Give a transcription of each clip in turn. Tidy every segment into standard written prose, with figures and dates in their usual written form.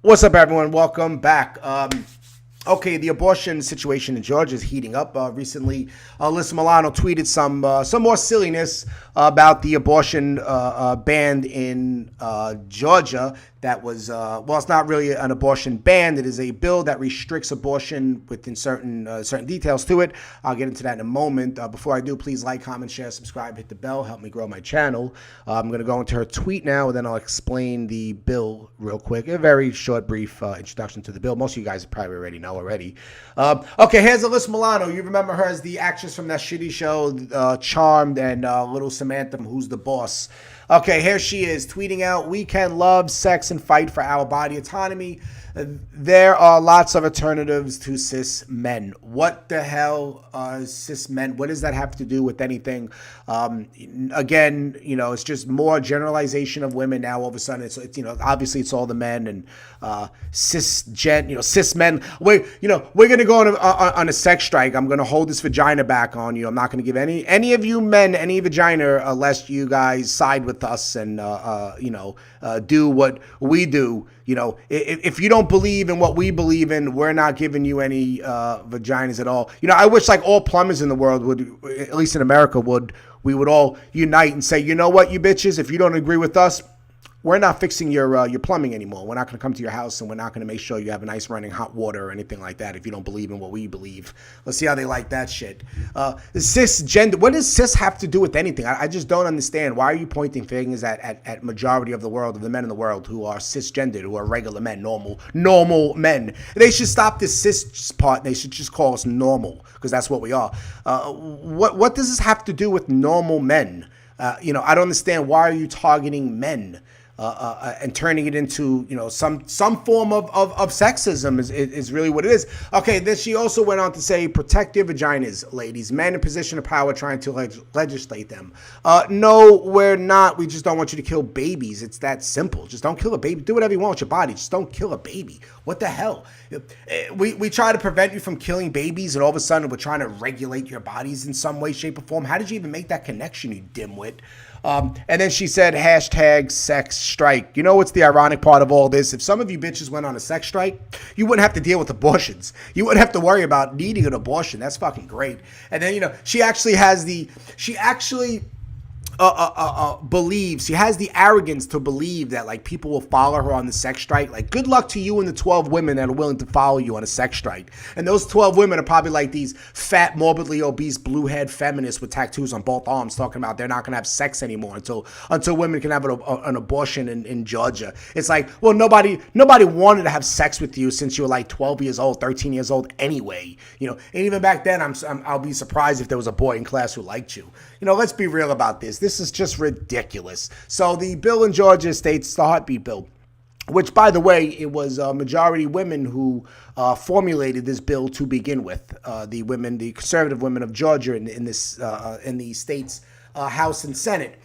What's up, everyone? Welcome back. Okay, the abortion situation in Georgia is heating up. Recently, Alyssa Milano tweeted some more silliness about the abortion ban in Georgia. That was well, it's not really an abortion ban. It is a bill that restricts abortion within certain details to it. I'll get into that in a moment. Before I do, please like, comment, share, subscribe, hit the bell, help me grow my channel. I'm going to go into her tweet now, and then I'll explain the bill real quick. A very short, brief introduction to the bill. Most of you guys probably already know already. Okay, here's Alyssa Milano. You remember her as the actress from that shitty show, Charmed, and Little Samantha from Who's the Boss. Okay, here she is tweeting out, "We can love, sex, and fight for our body autonomy. There are lots of alternatives to cis men." What the hell, cis men? What does that have to do with anything? Again, it's just more generalization of women now. All of a sudden, it's obviously it's all the men and cis men. We're gonna go on a sex strike. I'm gonna hold this vagina back on you. I'm not gonna give any of you men any vagina unless you guys side with us and do what we do. If you don't believe in what we believe in, we're not giving you any vaginas at all. I wish like all plumbers in the world would, at least in America, we would all unite and say, you know what, you bitches, if you don't agree with us, we're not fixing your plumbing anymore. We're not going to come to your house, and we're not going to make sure you have a nice running hot water or anything like that if you don't believe in what we believe. Let's see how they like that shit. Cisgender. What does cis have to do with anything? I just don't understand. Why are you pointing fingers at majority of the world, of the men in the world who are cisgendered, who are regular men, normal men? They should stop this cis part. They should just call us normal, because that's what we are. What does this have to do with normal men? I don't understand. Why are you targeting men? And turning it into some form of sexism is really what it is. Okay, then she also went on to say, protect your vaginas, ladies. Men in position of power trying to legislate them. No, we're not. We just don't want you to kill babies. It's that simple. Just don't kill a baby. Do whatever you want with your body. Just don't kill a baby. What the hell? We try to prevent you from killing babies, and all of a sudden we're trying to regulate your bodies in some way, shape, or form. How did you even make that connection, you dimwit? And then she said, hashtag sex strike. What's the ironic part of all this? If some of you bitches went on a sex strike, you wouldn't have to deal with abortions. You wouldn't have to worry about needing an abortion. That's fucking great. And then, she actually believes, she has the arrogance to believe that like people will follow her on the sex strike. Like, good luck to you and the 12 women that are willing to follow you on a sex strike. And those 12 women are probably like these fat, morbidly obese, blue-haired feminists with tattoos on both arms talking about they're not going to have sex anymore until women can have an abortion in Georgia. It's like, well, nobody wanted to have sex with you since you were like 12 years old, 13 years old anyway. And even back then, I'll be surprised if there was a boy in class who liked you. Let's be real about this. This is just ridiculous. So the bill in Georgia states the heartbeat bill, which, by the way, it was majority women who formulated this bill to begin with. The conservative women of Georgia in the state's House and Senate.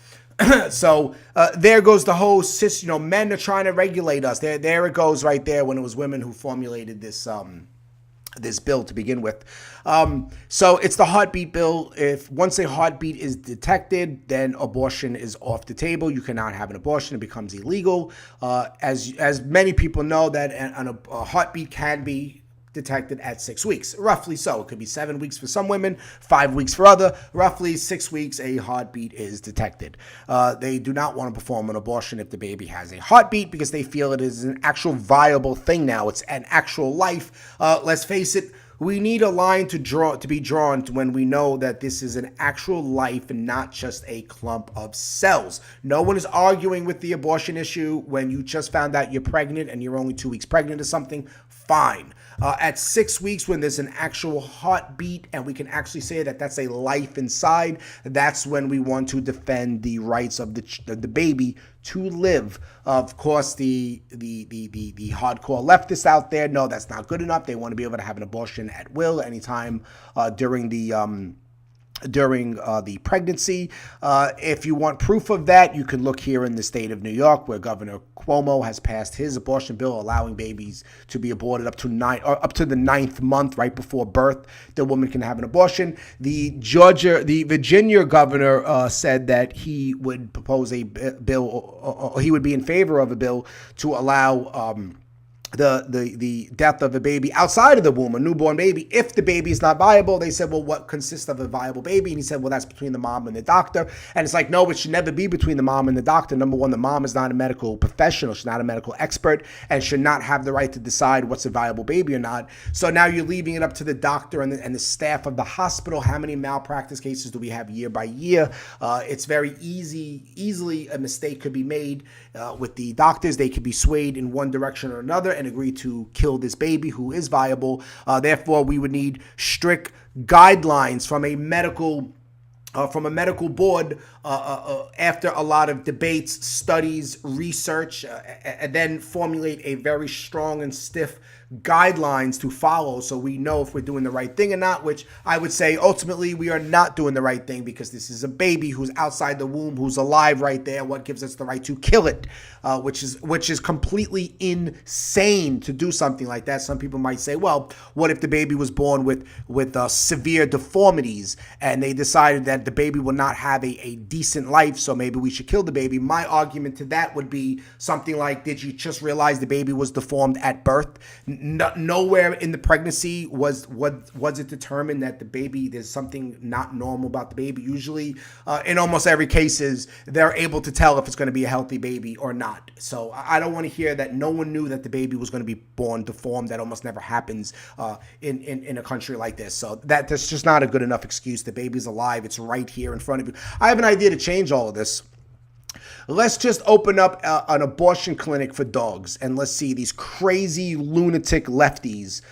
So there goes the whole cis. Men are trying to regulate us. There it goes right there when it was women who formulated this bill to begin with. So it's the heartbeat bill. If once a heartbeat is detected, then abortion is off the table. You cannot have an abortion. It becomes illegal. As many people know, that a heartbeat can be detected at 6 weeks, roughly so. It could be 7 weeks for some women, 5 weeks for other. Roughly 6 weeks, a heartbeat is detected. They do not want to perform an abortion if the baby has a heartbeat because they feel it is an actual viable thing now. It's an actual life. Let's face it. We need a line to be drawn when we know that this is an actual life and not just a clump of cells. No one is arguing with the abortion issue. When you just found out you're pregnant and you're only 2 weeks pregnant or something, fine. At 6 weeks, when there's an actual heartbeat and we can actually say that that's a life inside, that's when we want to defend the rights of the baby to live. Of course, the hardcore leftists out there, no, that's not good enough. They want to be able to have an abortion at will anytime during the pregnancy. If you want proof of that, you can look here in the state of New York, where Governor Cuomo has passed his abortion bill, allowing babies to be aborted up to the 9th month, right before birth. The woman can have an abortion. The Virginia governor said that he would propose a bill, or he would be in favor of a bill to allow the death of a baby outside of the womb, a newborn baby. If the baby is not viable, they said, well, what consists of a viable baby? And he said, well, that's between the mom and the doctor. And it's like, no, it should never be between the mom and the doctor. Number one, the mom is not a medical professional. She's not a medical expert and should not have the right to decide what's a viable baby or not. So now you're leaving it up to the doctor and the staff of the hospital. How many malpractice cases do we have year by year? It's very easily a mistake could be made with the doctors. They could be swayed in one direction or another and agree to kill this baby who is viable. Therefore, we would need strict guidelines from a medical board after a lot of debates, studies, research, and then formulate a very strong and stiff guidelines to follow so we know if we're doing the right thing or not, which I would say ultimately we are not doing the right thing because this is a baby who's outside the womb, who's alive right there. What gives us the right to kill it, which is completely insane to do something like that. Some people might say, well, what if the baby was born with severe deformities and they decided that the baby will not have a decent life, so maybe we should kill the baby? My argument to that would be something like, did you just realize the baby was deformed at birth? Nowhere in the pregnancy was it determined that the baby, there's something not normal about the baby. Usually, in almost every cases, they're able to tell if it's going to be a healthy baby or not. So I don't want to hear that no one knew that the baby was going to be born deformed. That almost never happens in a country like this. So that's just not a good enough excuse. The baby's alive. It's right here in front of you. I have an idea to change all of this. Let's just open up an abortion clinic for dogs and let's see these crazy lunatic lefties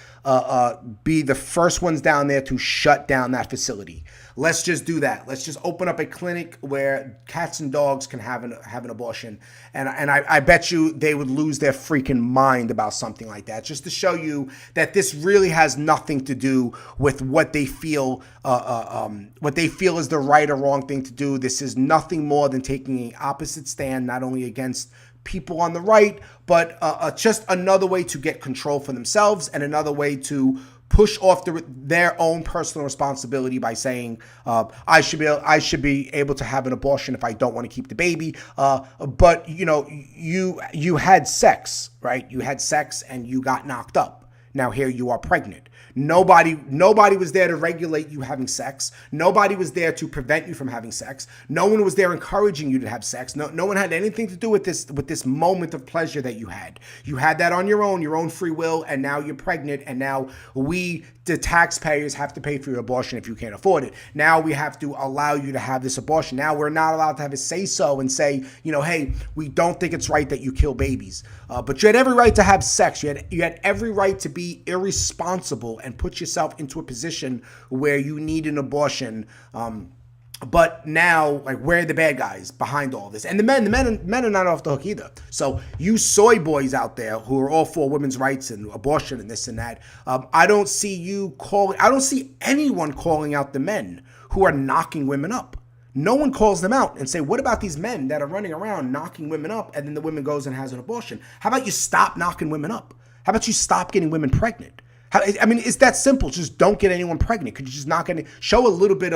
be the first ones down there to shut down that facility. Let's just do that. Let's just open up a clinic where cats and dogs can have an abortion. And I bet you they would lose their freaking mind about something like that, just to show you that this really has nothing to do with what they feel is the right or wrong thing to do. This is nothing more than taking an opposite stand, not only against people on the right, but just another way to get control for themselves and another way to push off their own personal responsibility by saying, I should be able to have an abortion if I don't want to keep the baby. But you had sex, right? You had sex and you got knocked up. Now here you are pregnant. Nobody was there to regulate you having sex. Nobody was there to prevent you from having sex. No one was there encouraging you to have sex. No one had anything to do with this moment of pleasure that you had. You had that on your own free will, and now you're pregnant, and now we, the taxpayers, have to pay for your abortion if you can't afford it. Now we have to allow you to have this abortion. Now we're not allowed to have a say-so and say, hey, we don't think it's right that you kill babies. But you had every right to have sex. You had every right to be irresponsible and put yourself into a position where you need an abortion. But now, like, where are the bad guys behind all this? And the men are not off the hook either. So you soy boys out there who are all for women's rights and abortion and this and that, I don't see anyone calling out the men who are knocking women up. No one calls them out and say, what about these men that are running around knocking women up, and then the woman goes and has an abortion? How about you stop knocking women up? How about you stop getting women pregnant? It's that simple. Just don't get anyone pregnant. Could you just not get show a little bit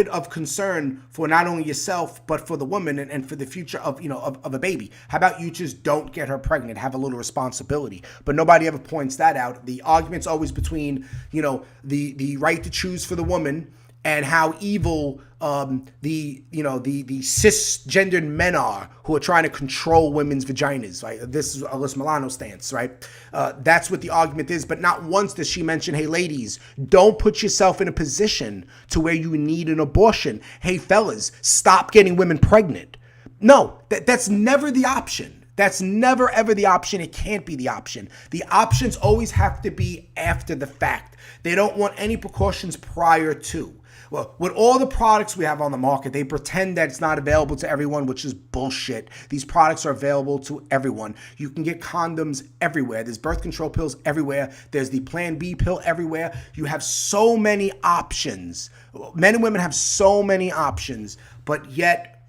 of concern for not only yourself but for the woman and for the future of a baby? How about you just don't get her pregnant? Have a little responsibility. But nobody ever points that out. The argument's always between the right to choose for the woman and how evil the cisgendered men are who are trying to control women's vaginas. Right? This is Alyssa Milano's stance, right? That's what the argument is. But not once does she mention, hey, ladies, don't put yourself in a position to where you need an abortion. Hey, fellas, stop getting women pregnant. No, that's never the option. That's never, ever the option. It can't be the option. The options always have to be after the fact. They don't want any precautions prior to. Well, with all the products we have on the market, they pretend that it's not available to everyone, which is bullshit. These products are available to everyone. You can get condoms everywhere. There's birth control pills everywhere. There's the Plan B pill everywhere. You have so many options. Men and women have so many options, but yet,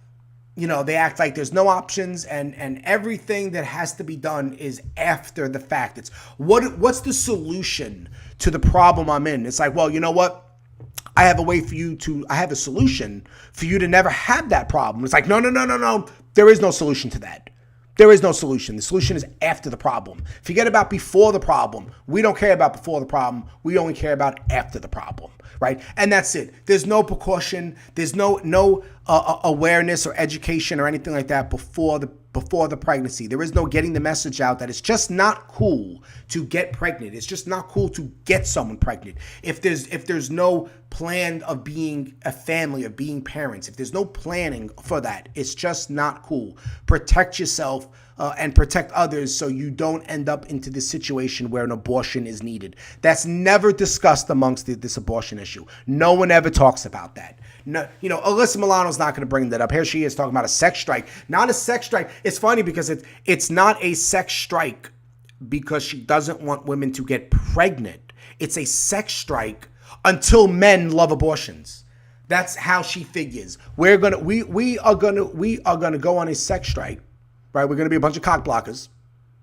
they act like there's no options, and everything that has to be done is after the fact. It's what's the solution to the problem I'm in? It's like, well, you know what? I have a solution for you to never have that problem. It's like, no. There is no solution to that. There is no solution. The solution is after the problem. Forget about before the problem. We don't care about before the problem. We only care about after the problem, right? And that's it. There's no precaution. There's no awareness or education or anything like that before the pregnancy. There is no getting the message out that it's just not cool to get pregnant. It's just not cool to get someone pregnant. If there's no plan of being a family, of being parents, if there's no planning for that, it's just not cool. Protect yourself and protect others so you don't end up into this situation where an abortion is needed. That's never discussed amongst this abortion issue. No one ever talks about that. No, Alyssa Milano's not going to bring that up. Here she is talking about a sex strike. Not a sex strike. It's funny because it's not a sex strike because she doesn't want women to get pregnant. It's a sex strike until men love abortions. That's how she figures. We are gonna go on a sex strike, right? We're gonna be a bunch of cock blockers,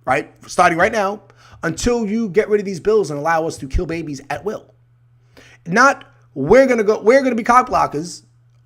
right? Starting right now until you get rid of these bills and allow us to kill babies at will. Not we're gonna be cock blockers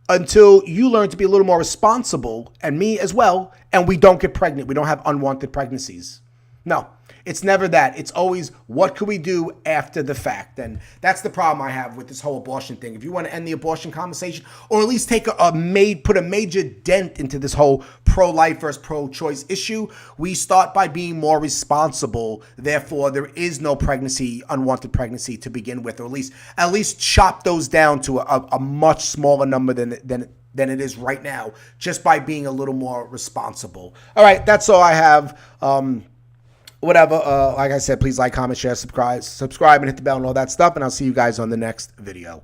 until you learn to be a little more responsible, and me as well, and we don't get pregnant. We don't have unwanted pregnancies. No, it's never that. It's always, what could we do after the fact? And that's the problem I have with this whole abortion thing. If you want to end the abortion conversation, or at least put a major dent into this whole pro-life versus pro-choice issue, we start by being more responsible. Therefore, there is no unwanted pregnancy to begin with, or at least chop those down to a much smaller number than it is right now, just by being a little more responsible. All right, that's all I have. Whatever. Like I said, please like, comment, share, subscribe, and hit the bell and all that stuff. And I'll see you guys on the next video.